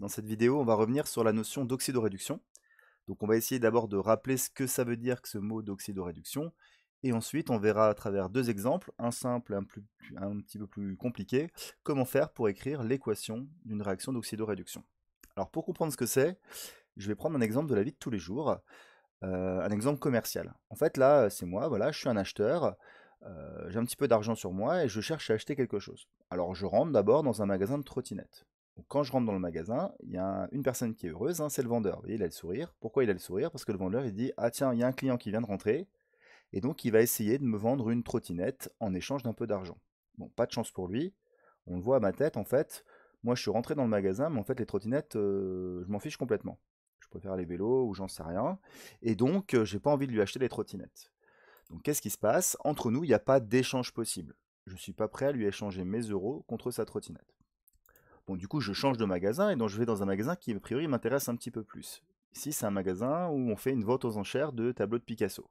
Dans cette vidéo, on va revenir sur la notion d'oxydoréduction. Donc on va essayer d'abord de rappeler ce que ça veut dire que ce mot d'oxydoréduction, et ensuite on verra à travers deux exemples, un simple et un petit peu plus compliqué, comment faire pour écrire l'équation d'une réaction d'oxydoréduction. Alors pour comprendre ce que c'est, je vais prendre un exemple de la vie de tous les jours, un exemple commercial. En fait là, c'est moi, voilà, je suis un acheteur, j'ai un petit peu d'argent sur moi et je cherche à acheter quelque chose. Alors je rentre d'abord dans un magasin de trottinettes. Donc, quand je rentre dans le magasin, il y a une personne qui est heureuse, hein, c'est le vendeur. Vous voyez, il a le sourire. Pourquoi il a le sourire? Parce que le vendeur, il dit, ah tiens, il y a un client qui vient de rentrer, et donc il va essayer de me vendre une trottinette en échange d'un peu d'argent. Bon, pas de chance pour lui. On le voit à ma tête, en fait. Moi, je suis rentré dans le magasin, mais en fait, les trottinettes, je m'en fiche complètement. Je préfère les vélos ou j'en sais rien. Et donc, j'ai pas envie de lui acheter des trottinettes. Donc, qu'est-ce qui se passe? Entre nous, il n'y a pas d'échange possible. Je ne suis pas prêt à lui échanger mes euros contre sa trottinette. Bon, du coup, je change de magasin et donc je vais dans un magasin qui, a priori, m'intéresse un petit peu plus. Ici, c'est un magasin où on fait une vente aux enchères de tableaux de Picasso.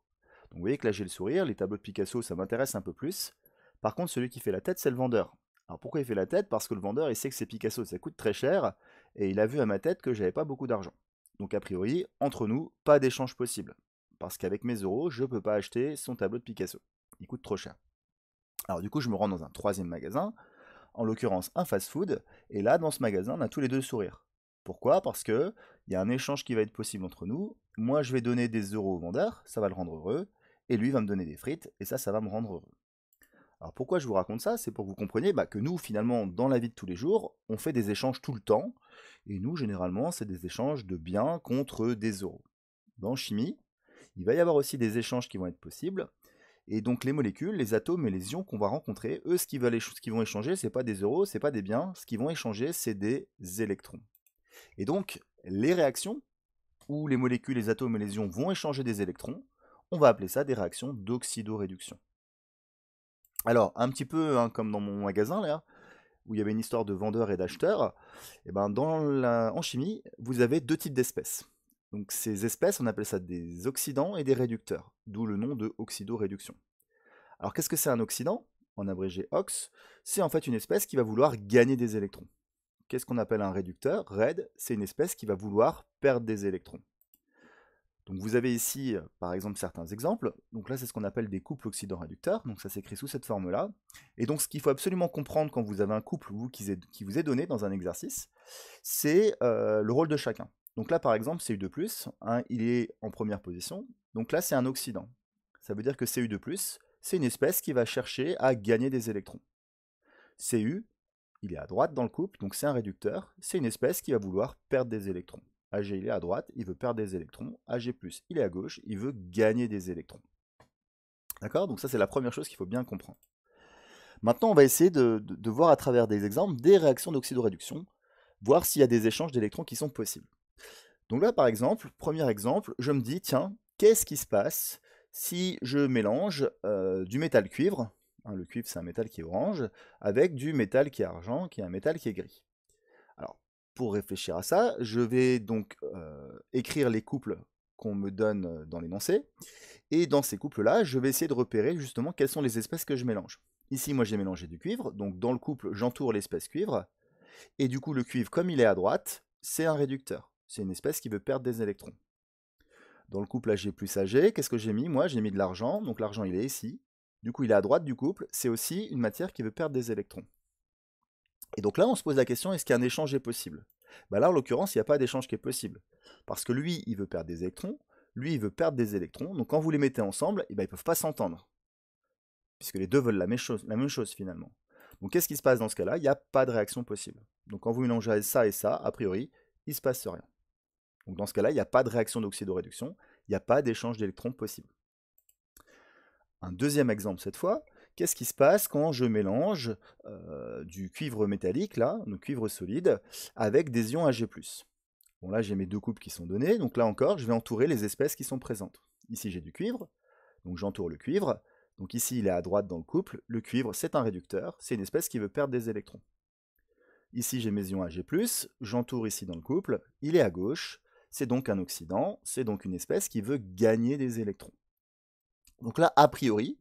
Donc, vous voyez que là, j'ai le sourire, les tableaux de Picasso, ça m'intéresse un peu plus. Par contre, celui qui fait la tête, c'est le vendeur. Alors, pourquoi il fait la tête? Parce que le vendeur, il sait que c'est Picasso, ça coûte très cher, et il a vu à ma tête que j'avais pas beaucoup d'argent. Donc, a priori, entre nous, pas d'échange possible. Parce qu'avec mes euros, je ne peux pas acheter son tableau de Picasso. Il coûte trop cher. Alors, du coup, je me rends dans un troisième magasin, en l'occurrence un fast-food, et là, dans ce magasin, on a tous les deux le sourire. Pourquoi? Parce que il y a un échange qui va être possible entre nous. Moi, je vais donner des euros au vendeur, ça va le rendre heureux, et lui va me donner des frites, et ça va me rendre heureux. Alors pourquoi je vous raconte ça? C'est pour que vous compreniez que nous, finalement, dans la vie de tous les jours, on fait des échanges tout le temps, et nous, généralement, c'est des échanges de biens contre des euros. Dans chimie, il va y avoir aussi des échanges qui vont être possibles, et donc les molécules, les atomes et les ions qu'on va rencontrer, eux, ce qu'ils vont échanger, c'est pas des euros, c'est pas des biens. Ce qu'ils vont échanger, c'est des électrons. Et donc les réactions où les molécules, les atomes et les ions vont échanger des électrons, on va appeler ça des réactions d'oxydoréduction. Alors un petit peu hein, comme dans mon magasin là, où il y avait une histoire de vendeur et d'acheteur, et ben en chimie, vous avez deux types d'espèces. Donc ces espèces, on appelle ça des oxydants et des réducteurs, d'où le nom de oxydoréduction. Alors qu'est-ce que c'est un oxydant? En abrégé OX, c'est en fait une espèce qui va vouloir gagner des électrons. Qu'est-ce qu'on appelle un réducteur? RED, c'est une espèce qui va vouloir perdre des électrons. Donc vous avez ici, par exemple, certains exemples. Donc là, c'est ce qu'on appelle des couples oxydant-réducteurs. Donc ça s'écrit sous cette forme-là. Et donc ce qu'il faut absolument comprendre quand vous avez un couple qui vous est donné dans un exercice, c'est le rôle de chacun. Donc là, par exemple, Cu2+, hein, il est en première position. Donc là, c'est un oxydant. Ça veut dire que Cu2+, c'est une espèce qui va chercher à gagner des électrons. Cu, il est à droite dans le couple, donc c'est un réducteur. C'est une espèce qui va vouloir perdre des électrons. Ag, il est à droite, il veut perdre des électrons. Ag+, il est à gauche, il veut gagner des électrons. D'accord? Donc ça, c'est la première chose qu'il faut bien comprendre. Maintenant, on va essayer de voir à travers des exemples des réactions d'oxydoréduction, voir s'il y a des échanges d'électrons qui sont possibles. Donc là, par exemple, premier exemple, je me dis, tiens, qu'est-ce qui se passe si je mélange du métal cuivre, hein, le cuivre c'est un métal qui est orange, avec du métal qui est argent, qui est un métal qui est gris. Alors, pour réfléchir à ça, je vais donc écrire les couples qu'on me donne dans l'énoncé, et dans ces couples-là, je vais essayer de repérer justement quelles sont les espèces que je mélange. Ici, moi j'ai mélangé du cuivre, donc dans le couple, j'entoure l'espèce cuivre, et du coup, le cuivre, comme il est à droite, c'est un réducteur. C'est une espèce qui veut perdre des électrons. Dans le couple Ag plus Ag, qu'est-ce que j'ai mis? Moi, j'ai mis de l'argent, donc l'argent, il est ici. Du coup, il est à droite du couple, c'est aussi une matière qui veut perdre des électrons. Et donc là, on se pose la question, est-ce qu'un échange est possible? Là, en l'occurrence, il n'y a pas d'échange qui est possible. Parce que lui, il veut perdre des électrons, lui, il veut perdre des électrons, donc quand vous les mettez ensemble, ils ne peuvent pas s'entendre. Puisque les deux veulent la même chose finalement. Donc qu'est-ce qui se passe dans ce cas-là? Il n'y a pas de réaction possible. Donc quand vous mélangez ça et ça, a priori, il ne se passe rien. Donc dans ce cas-là, il n'y a pas de réaction d'oxydoréduction, il n'y a pas d'échange d'électrons possible. Un deuxième exemple cette fois, qu'est-ce qui se passe quand je mélange du cuivre métallique, là, le cuivre solide, avec des ions Ag+. Bon là j'ai mes deux couples qui sont donnés, donc là encore je vais entourer les espèces qui sont présentes. Ici j'ai du cuivre, donc j'entoure le cuivre, donc ici il est à droite dans le cuivre c'est un réducteur, c'est une espèce qui veut perdre des électrons. Ici j'ai mes ions Ag+, j'entoure ici dans le couple, il est à gauche, c'est donc un oxydant, c'est donc une espèce qui veut gagner des électrons. Donc là, a priori,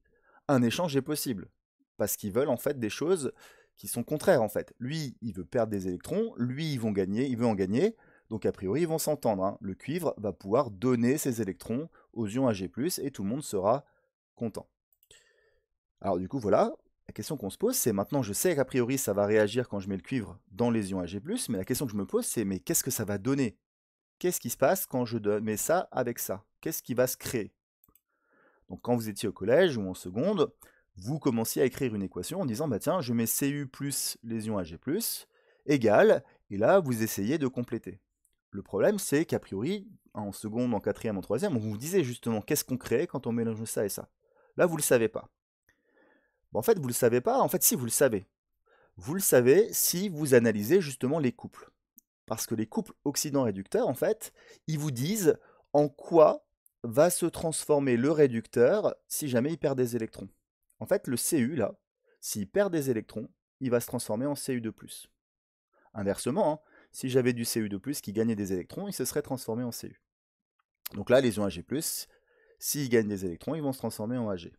un échange est possible, parce qu'ils veulent en fait des choses qui sont contraires en fait. Lui, il veut perdre des électrons, lui, il veut en gagner, donc a priori, ils vont s'entendre, hein. Le cuivre va pouvoir donner ses électrons aux ions Ag+, et tout le monde sera content. Alors du coup, voilà, la question qu'on se pose, c'est maintenant, je sais qu'a priori, ça va réagir quand je mets le cuivre dans les ions Ag+, mais la question que je me pose, c'est mais qu'est-ce que ça va donner? Qu'est-ce qui se passe quand je mets ça avec ça? Qu'est-ce qui va se créer? Donc quand vous étiez au collège ou en seconde, vous commenciez à écrire une équation en disant, bah tiens, je mets Cu plus les ions Ag+, égale, et là, vous essayez de compléter. Le problème, c'est qu'a priori, en seconde, en quatrième, en troisième, on vous disait justement qu'est-ce qu'on crée quand on mélange ça et ça. Là, vous ne le savez pas. Bon, en fait, vous ne le savez pas. En fait, si, vous le savez. Vous le savez si vous analysez justement les couples. Parce que les couples oxydant-réducteurs, en fait, ils vous disent en quoi va se transformer le réducteur si jamais il perd des électrons. En fait, le Cu, là, s'il perd des électrons, il va se transformer en Cu2+. Inversement, hein, si j'avais du Cu2+, qui gagnait des électrons, il se serait transformé en Cu. Donc là, les ions Ag+, s'ils gagnent des électrons, ils vont se transformer en Ag.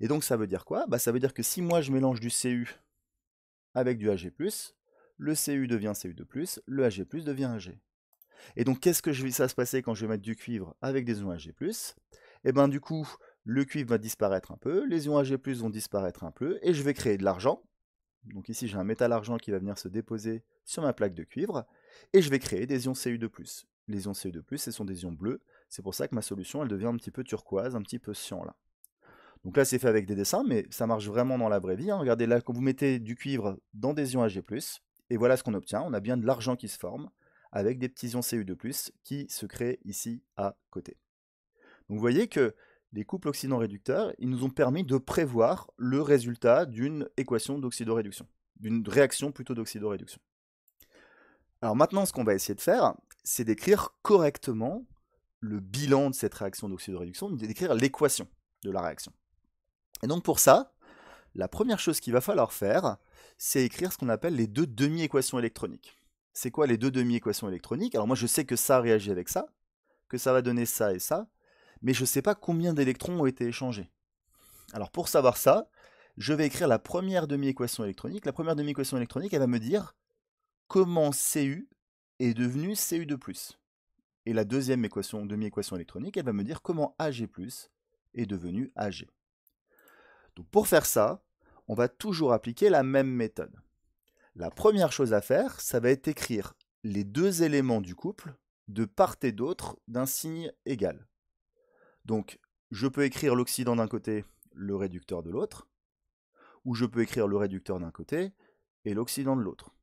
Et donc ça veut dire quoi? Bah, ça veut dire que si moi je mélange du Cu avec du Ag+, le Cu devient Cu2+, le Ag+, devient Ag. Et donc qu'est-ce que ça va se passer quand je vais mettre du cuivre avec des ions Ag+? Et bien du coup, le cuivre va disparaître un peu, les ions Ag+, vont disparaître un peu, et je vais créer de l'argent. Donc ici j'ai un métal argent qui va venir se déposer sur ma plaque de cuivre, et je vais créer des ions Cu2+. Les ions Cu2+, ce sont des ions bleus, c'est pour ça que ma solution elle devient un petit peu turquoise, un petit peu cyan là. Donc là c'est fait avec des dessins, mais ça marche vraiment dans la vraie vie, hein. Regardez là, quand vous mettez du cuivre dans des ions Ag+, et voilà ce qu'on obtient, on a bien de l'argent qui se forme, avec des petits ions Cu2+, qui se créent ici à côté. Donc vous voyez que les couples oxydant-réducteurs, ils nous ont permis de prévoir le résultat d'une équation d'oxydoréduction, d'une réaction plutôt d'oxydoréduction. Alors maintenant, ce qu'on va essayer de faire, c'est d'écrire correctement le bilan de cette réaction d'oxydoréduction, d'écrire l'équation de la réaction. Et donc pour ça, la première chose qu'il va falloir faire, c'est écrire ce qu'on appelle les deux demi-équations électroniques. C'est quoi les deux demi-équations électroniques? Alors moi je sais que ça réagit avec ça, que ça va donner ça et ça, mais je ne sais pas combien d'électrons ont été échangés. Alors pour savoir ça, je vais écrire la première demi-équation électronique. La première demi-équation électronique, elle va me dire comment Cu est devenu Cu2+. Et la deuxième demi-équation électronique, elle va me dire comment Ag+ est devenu Ag. Donc pour faire ça, on va toujours appliquer la même méthode. La première chose à faire, ça va être écrire les deux éléments du couple de part et d'autre d'un signe égal. Donc, je peux écrire l'oxydant d'un côté, le réducteur de l'autre, ou je peux écrire le réducteur d'un côté et l'oxydant de l'autre.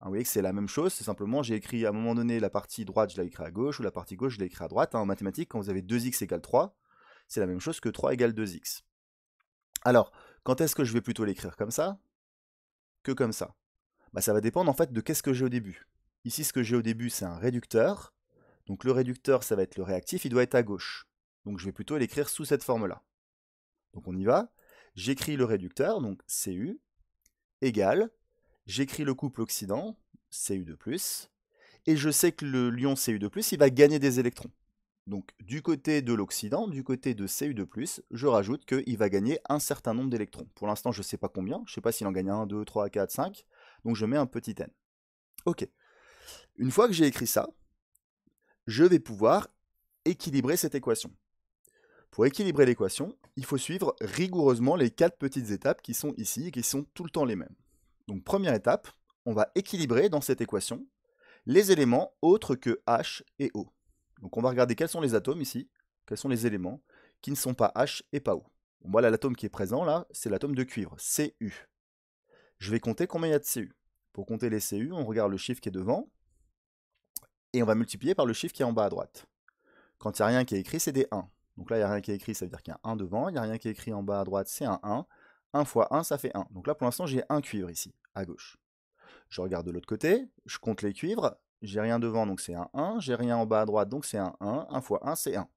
Vous voyez que c'est la même chose, c'est simplement j'ai écrit à un moment donné la partie droite, je l'ai écrit à gauche, ou la partie gauche, je l'ai écrit à droite. En mathématiques, quand vous avez 2x égale 3, c'est la même chose que 3 égale 2x. Alors, quand est-ce que je vais plutôt l'écrire comme ça que comme ça? Bah, ça va dépendre en fait de qu'est-ce que j'ai au début. Ici, ce que j'ai au début, c'est un réducteur. Donc le réducteur, ça va être le réactif, il doit être à gauche. Donc je vais plutôt l'écrire sous cette forme-là. Donc on y va. J'écris le réducteur, donc Cu, égale, j'écris le couple oxydant, Cu2+, et je sais que l'ion Cu2+, il va gagner des électrons. Donc du côté de l'oxydant, du côté de Cu2+, je rajoute qu'il va gagner un certain nombre d'électrons. Pour l'instant, je ne sais pas combien, je ne sais pas s'il en gagne 1, 2, 3, 4, 5, donc je mets un petit n. Ok. Une fois que j'ai écrit ça, je vais pouvoir équilibrer cette équation. Pour équilibrer l'équation, il faut suivre rigoureusement les 4 petites étapes qui sont ici et qui sont tout le temps les mêmes. Donc première étape, on va équilibrer dans cette équation les éléments autres que H et O. Donc on va regarder quels sont les atomes ici, quels sont les éléments qui ne sont pas H et pas O. Bon, voilà l'atome qui est présent là, c'est l'atome de cuivre, Cu. Je vais compter combien il y a de Cu. Pour compter les Cu, on regarde le chiffre qui est devant, et on va multiplier par le chiffre qui est en bas à droite. Quand il n'y a rien qui est écrit, c'est des 1. Donc là, il n'y a rien qui est écrit, ça veut dire qu'il y a un 1 devant. Il n'y a rien qui est écrit en bas à droite, c'est un 1. 1 fois 1, ça fait 1. Donc là, pour l'instant, j'ai un cuivre ici, à gauche. Je regarde de l'autre côté, je compte les cuivres. J'ai rien devant, donc c'est un 1. J'ai rien en bas à droite, donc c'est un 1. 1 fois 1, c'est 1.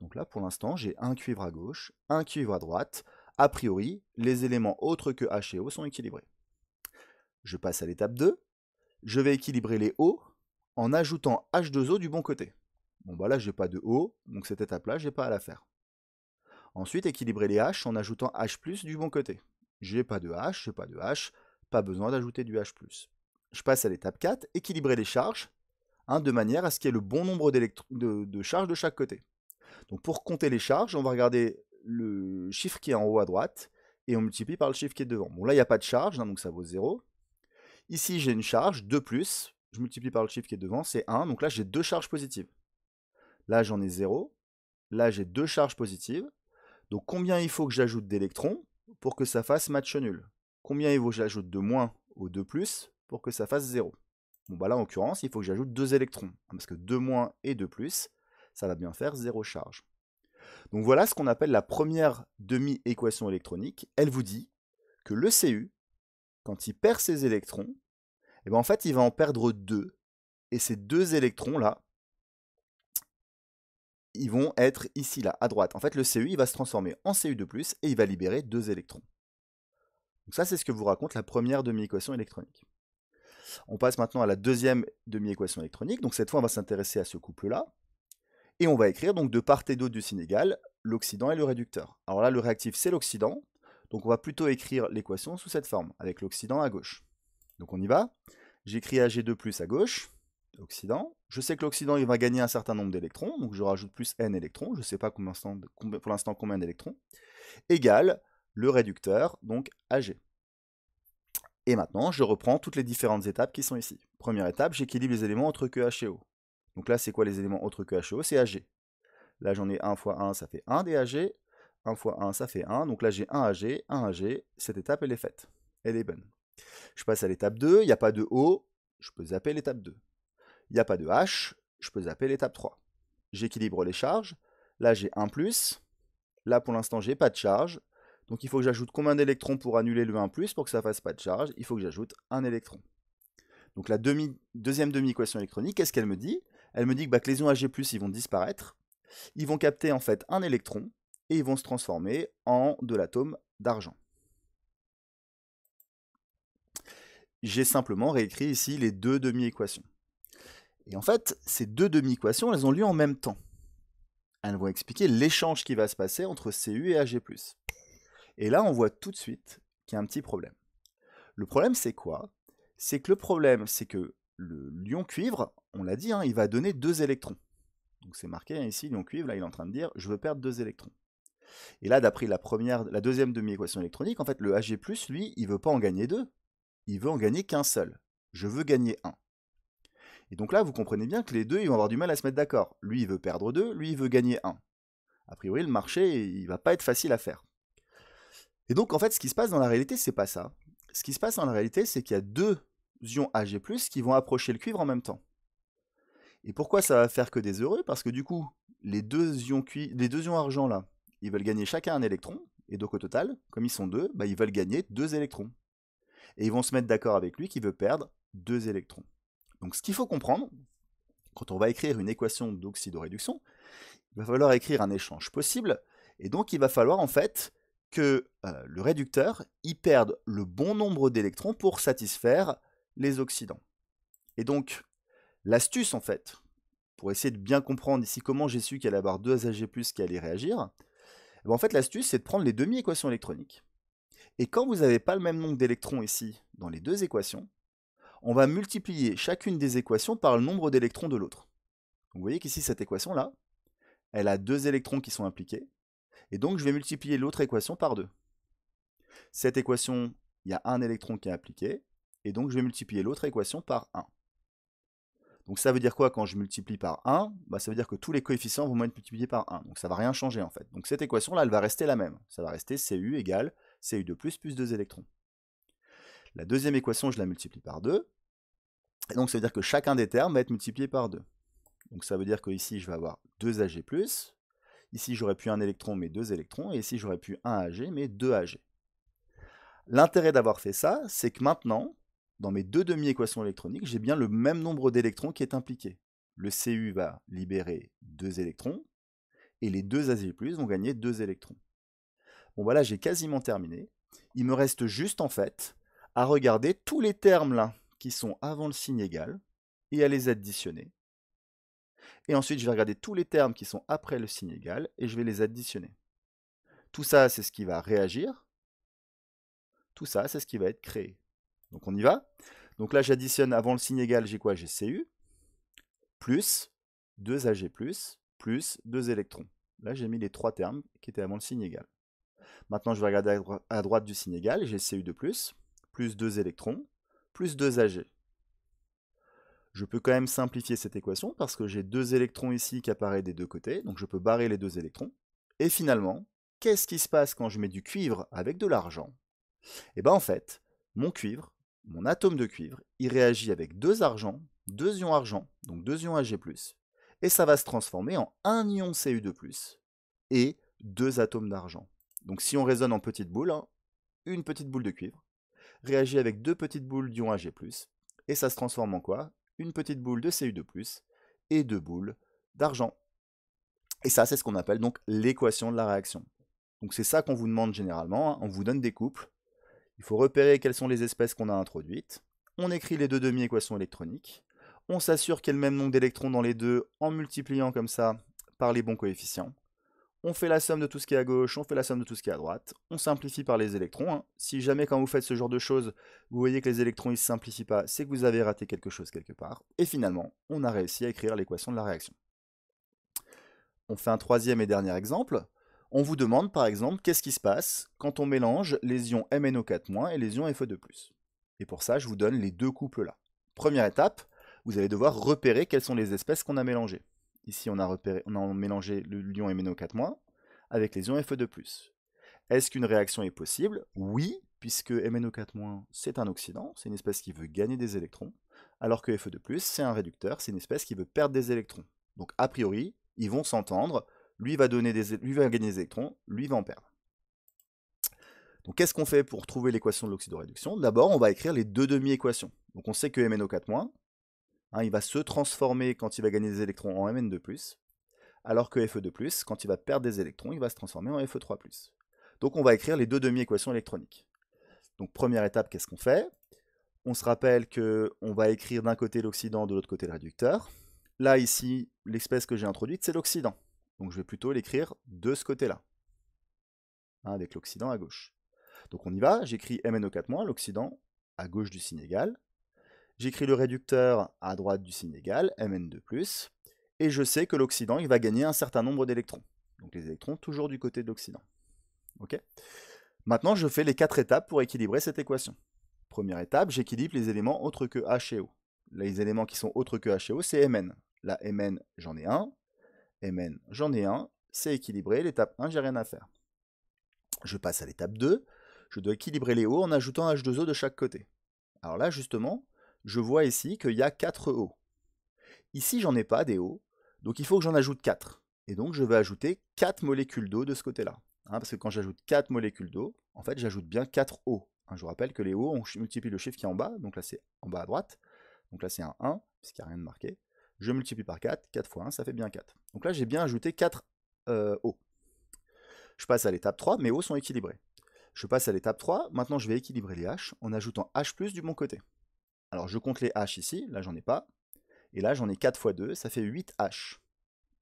Donc là, pour l'instant, j'ai un cuivre à gauche, un cuivre à droite. A priori, les éléments autres que H et O sont équilibrés. Je passe à l'étape 2. Je vais équilibrer les O en ajoutant H2O du bon côté. Bon bah là j'ai pas de O, donc cette étape là j'ai pas à la faire. Ensuite équilibrer les H en ajoutant H+ du bon côté. j'ai pas de H, j'ai pas de H, pas besoin d'ajouter du H+. Je passe à l'étape 4, équilibrer les charges, hein, de manière à ce qu'il y ait le bon nombre de charges de chaque côté. Donc pour compter les charges, on va regarder le chiffre qui est en haut à droite, et on multiplie par le chiffre qui est devant. Bon là, il n'y a pas de charge, hein, donc ça vaut 0. Ici, j'ai une charge, 2+, je multiplie par le chiffre qui est devant, c'est 1, donc là, j'ai 2 charges positives. Là, j'en ai 0. Là, j'ai 2 charges positives. Donc, combien il faut que j'ajoute d'électrons pour que ça fasse match nul? Combien il faut que j'ajoute de moins au 2+, pour que ça fasse 0? Bon, bah là, en l'occurrence, il faut que j'ajoute 2 électrons, hein, parce que 2 moins et 2+, ça va bien faire 0 charge. Donc, voilà ce qu'on appelle la première demi-équation électronique. Elle vous dit que le Cu, quand il perd ses électrons, eh ben, en fait, il va en perdre 2. Et ces 2 électrons-là, ils vont être ici, là, à droite. En fait, le Cu, il va se transformer en Cu2+, et il va libérer 2 électrons. Donc ça, c'est ce que vous raconte la première demi-équation électronique. On passe maintenant à la deuxième demi-équation électronique. Donc cette fois, on va s'intéresser à ce couple-là. Et on va écrire, donc de part et d'autre du signe égal, l'oxydant et le réducteur. Alors là, le réactif, c'est l'oxydant. Donc on va plutôt écrire l'équation sous cette forme, avec l'oxydant à gauche. Donc on y va. J'écris Ag2+ à gauche, oxydant. Je sais que l'oxydant, il va gagner un certain nombre d'électrons, donc je rajoute plus n électrons, je ne sais pas pour l'instant combien d'électrons, égale le réducteur, donc Ag. Et maintenant, je reprends toutes les différentes étapes qui sont ici. Première étape, j'équilibre les éléments autres que H et O. Donc là, c'est quoi les éléments autres que H et O? C'est Ag. Là, j'en ai 1 fois 1, ça fait 1 d'Ag. 1 fois 1, ça fait 1. Donc là, j'ai 1 Ag, 1 Ag. Cette étape, elle est faite. Elle est bonne. Je passe à l'étape 2, il n'y a pas de O, je peux zapper l'étape 2. Il n'y a pas de H, je peux zapper l'étape 3. J'équilibre les charges. Là, j'ai 1+. Là, pour l'instant, j'ai pas de charge. Donc, il faut que j'ajoute combien d'électrons pour annuler le 1+, pour que ça fasse pas de charge? Il faut que j'ajoute un électron. Donc, la deuxième demi-équation électronique, qu'est-ce qu'elle me dit? Elle me dit que les ions Ag+, ils vont disparaître. Ils vont capter, en fait, un électron, et ils vont se transformer en de l'atome d'argent. J'ai simplement réécrit ici les deux demi-équations. Et en fait, ces deux demi-équations, elles ont lieu en même temps. Elles vont expliquer l'échange qui va se passer entre Cu et Ag+. Et là, on voit tout de suite qu'il y a un petit problème. Le problème, c'est quoi? C'est que le problème, c'est que l'ion cuivre, on l'a dit, hein, il va donner 2 électrons. Donc c'est marqué hein, ici, l'ion cuivre, là, il est en train de dire, je veux perdre 2 électrons. Et là, d'après la deuxième demi-équation électronique, en fait, le Ag+, lui, il ne veut pas en gagner 2. Il veut en gagner qu'un seul. Je veux gagner 1. Et donc là, vous comprenez bien que les deux, ils vont avoir du mal à se mettre d'accord. Lui, il veut perdre 2, lui, il veut gagner 1. A priori, le marché, il va pas être facile à faire. Et donc, en fait, ce qui se passe dans la réalité, c'est pas ça. Ce qui se passe dans la réalité, c'est qu'il y a 2 ions Ag+, qui vont approcher le cuivre en même temps. Et pourquoi ça va faire que des heureux? Parce que du coup, les deux ions argent là, ils veulent gagner chacun un électron, et donc au total, comme ils sont 2, ils veulent gagner 2 électrons. Et ils vont se mettre d'accord avec lui qui veut perdre 2 électrons. Donc ce qu'il faut comprendre, quand on va écrire une équation d'oxydoréduction, il va falloir écrire un échange possible, et donc il va falloir en fait que le réducteur y perde le bon nombre d'électrons pour satisfaire les oxydants. Et donc, l'astuce en fait, pour essayer de bien comprendre ici comment j'ai su qu'il allait y avoir 2 Ag+, qui allaient réagir, en fait l'astuce c'est de prendre les demi-équations électroniques, et quand vous n'avez pas le même nombre d'électrons ici dans les deux équations, on va multiplier chacune des équations par le nombre d'électrons de l'autre. Vous voyez qu'ici, cette équation-là, elle a 2 électrons qui sont impliqués, et donc je vais multiplier l'autre équation par 2. Cette équation, il y a un électron qui est impliqué, et donc je vais multiplier l'autre équation par 1. Donc ça veut dire quoi quand je multiplie par 1? Ça veut dire que tous les coefficients vont être multipliés par 1, donc ça ne va rien changer en fait. Donc cette équation-là, elle va rester la même. Ça va rester Cu égale Cu2+, plus 2 électrons. La deuxième équation, je la multiplie par 2. Et donc, ça veut dire que chacun des termes va être multiplié par 2. Donc, ça veut dire qu'ici, je vais avoir 2 Ag+. Ici, j'aurais pu un électron, mais 2 électrons. Et ici, j'aurais pu 1 Ag, mais 2 Ag. L'intérêt d'avoir fait ça, c'est que maintenant, dans mes deux demi-équations électroniques, j'ai bien le même nombre d'électrons qui est impliqué. Le Cu va libérer 2 électrons. Et les 2 Ag+, vont gagner 2 électrons. Bon, voilà, j'ai quasiment terminé. Il me reste juste, en fait, à regarder tous les termes là qui sont avant le signe égal et à les additionner. Et ensuite, je vais regarder tous les termes qui sont après le signe égal et je vais les additionner. Tout ça, c'est ce qui va réagir. Tout ça, c'est ce qui va être créé. Donc on y va. Donc là, j'additionne avant le signe égal, j'ai quoi? J'ai Cu, plus 2 Ag+, plus 2 électrons. Là, j'ai mis les 3 termes qui étaient avant le signe égal. Maintenant, je vais regarder à droite du signe égal, j'ai Cu2+, plus 2 électrons, plus 2 Ag. Je peux quand même simplifier cette équation parce que j'ai 2 électrons ici qui apparaissent des deux côtés, donc je peux barrer les 2 électrons. Et finalement, qu'est-ce qui se passe quand je mets du cuivre avec de l'argent? Et bien en fait, mon cuivre, mon atome de cuivre, il réagit avec 2 argent, 2 ions argent, donc 2 ions Ag+, et ça va se transformer en 1 ion Cu2+, et 2 atomes d'argent. Donc si on raisonne en petites boules, hein, une petite boule de cuivre réagit avec 2 petites boules d'ion Ag+, et ça se transforme en quoi? Une petite boule de Cu2+, et 2 boules d'argent. Et ça, c'est ce qu'on appelle donc l'équation de la réaction. Donc c'est ça qu'on vous demande généralement, hein. On vous donne des couples, il faut repérer quelles sont les espèces qu'on a introduites, on écrit les deux demi-équations électroniques, on s'assure qu'il y a le même nombre d'électrons dans les deux en multipliant comme ça par les bons coefficients, on fait la somme de tout ce qui est à gauche, on fait la somme de tout ce qui est à droite, on simplifie par les électrons, hein. Si jamais quand vous faites ce genre de choses, vous voyez que les électrons ne se simplifient pas, c'est que vous avez raté quelque chose quelque part, et finalement, on a réussi à écrire l'équation de la réaction. On fait un troisième et dernier exemple. On vous demande par exemple qu'est-ce qui se passe quand on mélange les ions MnO4- et les ions Fe2+. Et pour ça, je vous donne les deux couples là. Première étape, vous allez devoir repérer quelles sont les espèces qu'on a mélangées. Ici, on a mélangé l'ion MnO4- avec les ions Fe2+. Est-ce qu'une réaction est possible? Oui, puisque MnO4- c'est un oxydant, c'est une espèce qui veut gagner des électrons, alors que Fe2+, c'est un réducteur, c'est une espèce qui veut perdre des électrons. Donc a priori, ils vont s'entendre, lui va gagner des électrons, lui va en perdre. Donc qu'est-ce qu'on fait pour trouver l'équation de l'oxydoréduction? D'abord, on va écrire les deux demi-équations. Donc on sait que MnO4-, il va se transformer quand il va gagner des électrons en Mn2+, alors que Fe2+, quand il va perdre des électrons, il va se transformer en Fe3+. Donc on va écrire les deux demi-équations électroniques. Donc première étape, qu'est-ce qu'on fait? On se rappelle qu'on va écrire d'un côté l'oxydant, de l'autre côté le réducteur. Là, ici, l'espèce que j'ai introduite, c'est l'oxydant. Donc je vais plutôt l'écrire de ce côté-là, hein, avec l'oxydant à gauche. Donc on y va, j'écris MnO4-, l'oxydant, à gauche du signe égal. J'écris le réducteur à droite du signe égal, Mn2+, et je sais que l'oxydant, il va gagner un certain nombre d'électrons. Donc les électrons toujours du côté de l'oxydant. Ok. Maintenant, je fais les 4 étapes pour équilibrer cette équation. Première étape, j'équilibre les éléments autres que H et O. Les éléments qui sont autres que H et O, c'est Mn. Là, Mn, j'en ai un. Mn, j'en ai un. C'est équilibré. L'étape 1, j'ai rien à faire. Je passe à l'étape 2. Je dois équilibrer les O en ajoutant H2O de chaque côté. Alors là, justement, je vois ici qu'il y a 4 O. Ici, j'en ai pas des O, donc il faut que j'en ajoute 4. Et donc, je vais ajouter 4 molécules d'eau de ce côté-là. Hein, parce que quand j'ajoute 4 molécules d'eau, en fait, j'ajoute bien 4 O. Hein, je vous rappelle que les O, on multiplie le chiffre qui est en bas, donc là, c'est en bas à droite. Donc là, c'est un 1, puisqu'il n'y a rien de marqué. Je multiplie par 4, 4 fois 1, ça fait bien 4. Donc là, j'ai bien ajouté 4 O. Je passe à l'étape 3, mes O sont équilibrés. Je passe à l'étape 3, maintenant je vais équilibrer les H en ajoutant H+, du bon côté. Alors je compte les H ici, là j'en ai pas. Et là j'en ai 4 fois 2, ça fait 8 H.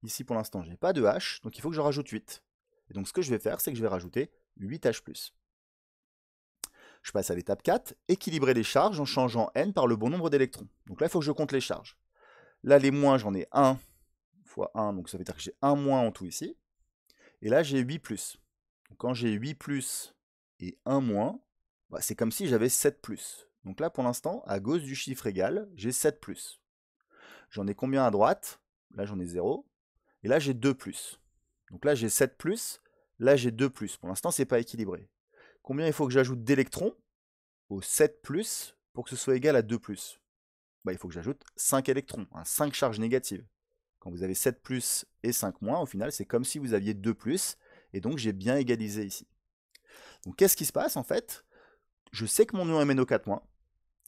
Ici pour l'instant je n'ai pas de H, donc il faut que je rajoute 8. Et donc ce que je vais faire, c'est que je vais rajouter 8 H+. Je passe à l'étape 4, équilibrer les charges en changeant N par le bon nombre d'électrons. Donc là il faut que je compte les charges. Là les moins, j'en ai 1 fois 1, donc ça veut dire que j'ai 1 moins en tout ici. Et là j'ai 8+. Donc quand j'ai 8+, et 1 moins, bah, c'est comme si j'avais 7+. Donc là, pour l'instant, à gauche du chiffre égal, j'ai 7+. J'en ai combien à droite? Là, j'en ai 0. Et là, j'ai 2+. Donc là, j'ai 7+. Là, j'ai 2+. Pour l'instant, c'est pas équilibré. Combien il faut que j'ajoute d'électrons au 7+, pour que ce soit égal à 2+? Bah, il faut que j'ajoute 5 électrons, 5 charges négatives. Quand vous avez 7+, et 5-, au final, c'est comme si vous aviez 2+, et donc j'ai bien égalisé ici. Donc qu'est-ce qui se passe en fait? Je sais que mon ion MnO4-,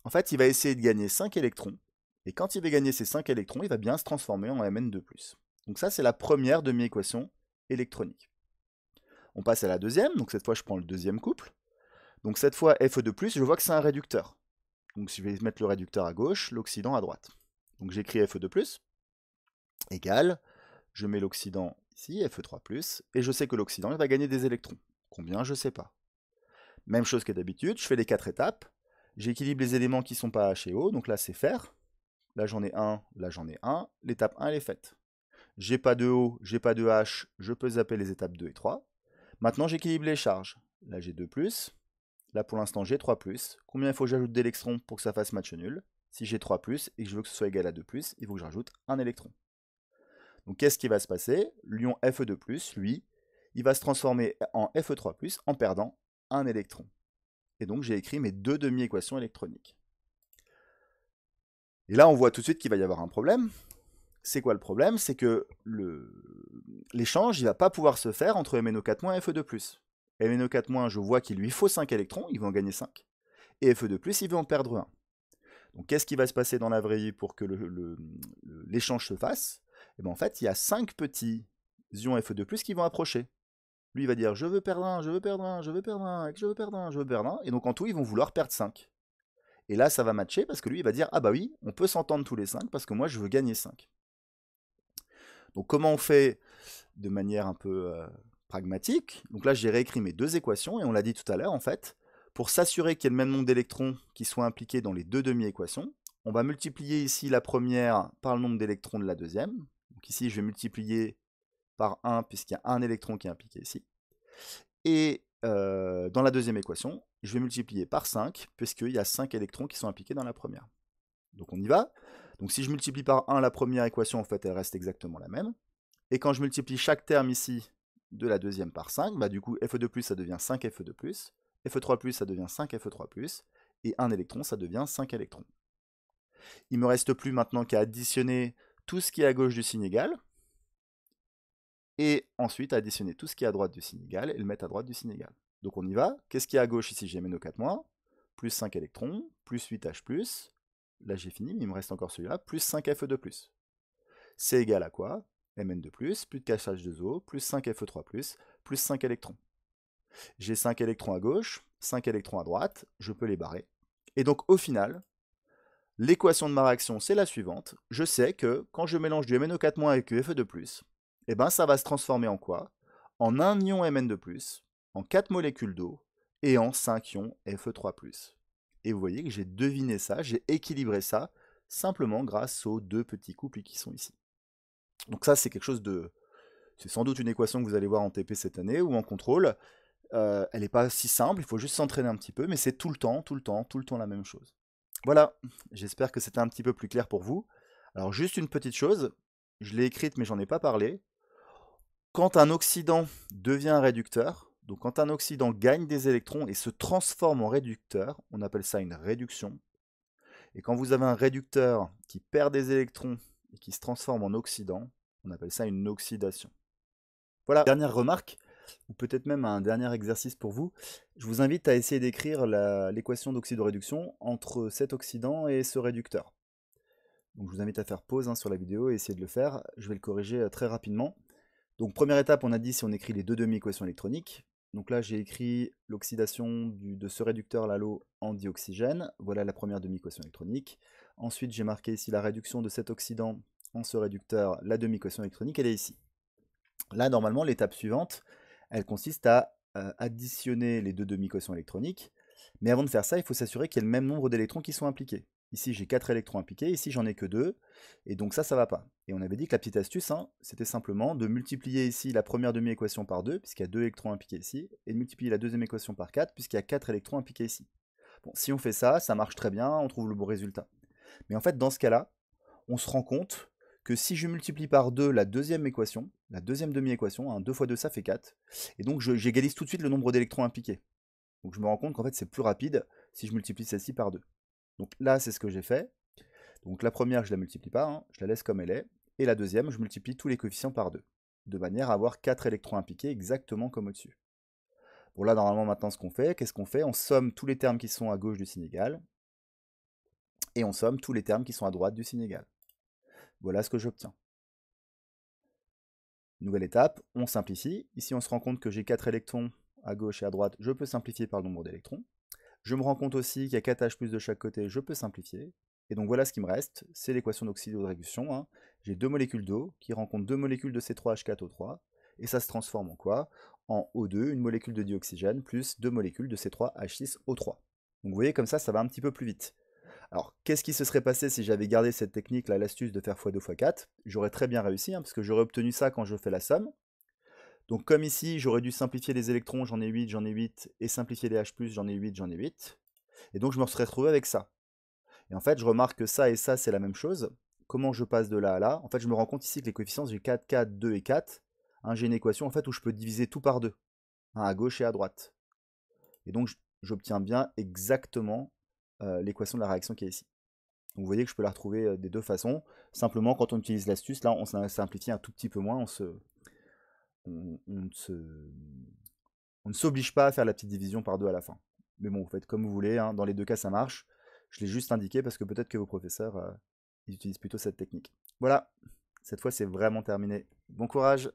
en fait, il va essayer de gagner 5 électrons, et quand il va gagner ces 5 électrons, il va bien se transformer en Mn2+. Donc ça, c'est la première demi-équation électronique. On passe à la deuxième, donc cette fois, je prends le deuxième couple. Donc cette fois, Fe2+, je vois que c'est un réducteur. Donc je vais mettre le réducteur à gauche, l'oxydant à droite. Donc j'écris Fe2+, égale, je mets l'oxydant ici, Fe3+, et je sais que l'oxydant, il va gagner des électrons. Combien, je ne sais pas. Même chose que d'habitude, je fais les 4 étapes. J'équilibre les éléments qui ne sont pas H et O, donc là c'est faire. Là j'en ai un, là j'en ai un. L'étape 1 elle est faite. J'ai pas de O, j'ai pas de H, je peux zapper les étapes 2 et 3. Maintenant j'équilibre les charges. Là j'ai 2+, là pour l'instant j'ai 3+. Combien il faut que j'ajoute d'électrons pour que ça fasse match nul? Si j'ai 3+, et que je veux que ce soit égal à 2+, il faut que je rajoute un électron. Donc qu'est-ce qui va se passer? L'ion Fe2+, lui, il va se transformer en Fe3+, en perdant un électron. Et donc j'ai écrit mes deux demi-équations électroniques. Et là on voit tout de suite qu'il va y avoir un problème. C'est quoi le problème? C'est que l'échange, il ne va pas pouvoir se faire entre MnO4- et Fe2+. MnO4-, je vois qu'il lui faut 5 électrons, il va en gagner 5. Et Fe2+, il veut en perdre 1. Donc qu'est-ce qui va se passer dans la vraie vie pour que l'échange se fasse? Et bien en fait, il y a 5 petits ions Fe2+, qui vont approcher. Lui, il va dire je veux perdre un, je veux perdre un, je veux perdre un, je veux perdre un, je veux perdre un. Et donc en tout, ils vont vouloir perdre 5. Et là, ça va matcher parce que lui, il va dire ah bah oui, on peut s'entendre tous les 5 parce que moi, je veux gagner 5. Donc comment on fait de manière un peu pragmatique? Donc là, j'ai réécrit mes deux équations et on l'a dit tout à l'heure, en fait, pour s'assurer qu'il y ait le même nombre d'électrons qui soient impliqués dans les deux demi-équations, on va multiplier ici la première par le nombre d'électrons de la deuxième. Donc ici, je vais multiplier par 1 puisqu'il y a un électron qui est impliqué ici. Et dans la deuxième équation, je vais multiplier par 5 puisqu'il y a 5 électrons qui sont impliqués dans la première. Donc on y va. Donc si je multiplie par 1 la première équation, en fait, elle reste exactement la même. Et quand je multiplie chaque terme ici de la deuxième par 5, bah du coup Fe2+, ça devient 5 Fe2+, Fe3+, ça devient 5 Fe3+, et 1 électron, ça devient 5 électrons. Il ne me reste plus maintenant qu'à additionner tout ce qui est à gauche du signe égal, et ensuite additionner tout ce qui est à droite du signe égal, et le mettre à droite du signe égal. Donc on y va. Qu'est-ce qui est à gauche ici? J'ai MnO4-, plus 5 électrons, plus 8H+, là j'ai fini, mais il me reste encore celui-là, plus 5 Fe2+. C'est égal à quoi? Mn2+, plus de H2O, plus 5 Fe3+, plus 5 électrons. J'ai 5 électrons à gauche, 5 électrons à droite, je peux les barrer. Et donc au final, l'équation de ma réaction c'est la suivante. Je sais que quand je mélange du MnO4- avec du Fe2+, eh ben, ça va se transformer en quoi? En un ion Mn2+, en 4 molécules d'eau, et en 5 ions Fe3+. Et vous voyez que j'ai deviné ça, j'ai équilibré ça, simplement grâce aux deux petits couples qui sont ici. Donc ça, c'est quelque chose de... C'est sans doute une équation que vous allez voir en TP cette année ou en contrôle. Elle n'est pas si simple, il faut juste s'entraîner un petit peu, mais c'est tout le temps la même chose. Voilà, j'espère que c'était un petit peu plus clair pour vous. Alors juste une petite chose, je l'ai écrite mais j'en ai pas parlé. Quand un oxydant devient un réducteur, donc quand un oxydant gagne des électrons et se transforme en réducteur, on appelle ça une réduction. Et quand vous avez un réducteur qui perd des électrons et qui se transforme en oxydant, on appelle ça une oxydation. Voilà, dernière remarque, ou peut-être même un dernier exercice pour vous. Je vous invite à essayer d'écrire l'équation d'oxydoréduction entre cet oxydant et ce réducteur. Donc je vous invite à faire pause sur la vidéo et essayer de le faire. Je vais le corriger très rapidement. Donc première étape, on a dit si on écrit les deux demi-équations électroniques. Donc là j'ai écrit l'oxydation de ce réducteur là l'eau en dioxygène. Voilà la première demi-équation électronique. Ensuite j'ai marqué ici la réduction de cet oxydant en ce réducteur, la demi-équation électronique, elle est ici. Là, normalement, l'étape suivante, elle consiste à additionner les deux demi-équations électroniques. Mais avant de faire ça, il faut s'assurer qu'il y ait le même nombre d'électrons qui sont impliqués. Ici, j'ai 4 électrons impliqués, ici, j'en ai que 2. Et donc ça va pas. Et on avait dit que la petite astuce, c'était simplement de multiplier ici la première demi-équation par 2, puisqu'il y a 2 électrons impliqués ici, et de multiplier la deuxième équation par 4, puisqu'il y a 4 électrons impliqués ici. Bon, si on fait ça, ça marche très bien, on trouve le bon résultat. Mais en fait, dans ce cas-là, on se rend compte que si je multiplie par 2 la deuxième équation, la deuxième demi-équation, 2 fois 2 ça fait 4, et donc j'égalise tout de suite le nombre d'électrons impliqués. Donc je me rends compte qu'en fait c'est plus rapide si je multiplie celle-ci par 2. Donc là c'est ce que j'ai fait. Donc la première je la multiplie pas, je la laisse comme elle est, et la deuxième je multiplie tous les coefficients par 2, de manière à avoir 4 électrons impliqués exactement comme au-dessus. Bon là normalement maintenant ce qu'on fait, qu'est-ce qu'on fait? On somme tous les termes qui sont à gauche du signe égal, et on somme tous les termes qui sont à droite du signe égal. Voilà ce que j'obtiens. Nouvelle étape, on simplifie. Ici, on se rend compte que j'ai 4 électrons à gauche et à droite. Je peux simplifier par le nombre d'électrons. Je me rends compte aussi qu'il y a 4H+ de chaque côté. Je peux simplifier. Et donc voilà ce qui me reste. C'est l'équation d'oxydoréduction. J'ai deux molécules d'eau qui rencontrent deux molécules de C3H4O3. Et ça se transforme en quoi? en O2, une molécule de dioxygène, plus 2 molécules de C3H6O3. Donc vous voyez, comme ça va un petit peu plus vite. Alors, qu'est-ce qui se serait passé si j'avais gardé cette technique, là, l'astuce de faire x2 x4? J'aurais très bien réussi, hein, parce que j'aurais obtenu ça quand je fais la somme. Donc comme ici, j'aurais dû simplifier les électrons, j'en ai 8, et simplifier les H+, j'en ai 8. Et donc je me serais retrouvé avec ça. Et en fait, je remarque que ça et ça, c'est la même chose. Comment je passe de là à là? En fait, je me rends compte ici que les coefficients, j'ai 4, 4, 2 et 4. Hein, j'ai une équation en fait où je peux diviser tout par 2, hein, à gauche et à droite. Et donc j'obtiens bien exactement l'équation de la réaction qui est ici. Donc vous voyez que je peux la retrouver des deux façons. Simplement, quand on utilise l'astuce, là, on simplifie un tout petit peu moins. On ne s'oblige pas à faire la petite division par 2 à la fin. Mais bon, vous faites comme vous voulez, hein. Dans les deux cas, ça marche. Je l'ai juste indiqué parce que peut-être que vos professeurs ils utilisent plutôt cette technique. Voilà, cette fois, c'est vraiment terminé. Bon courage!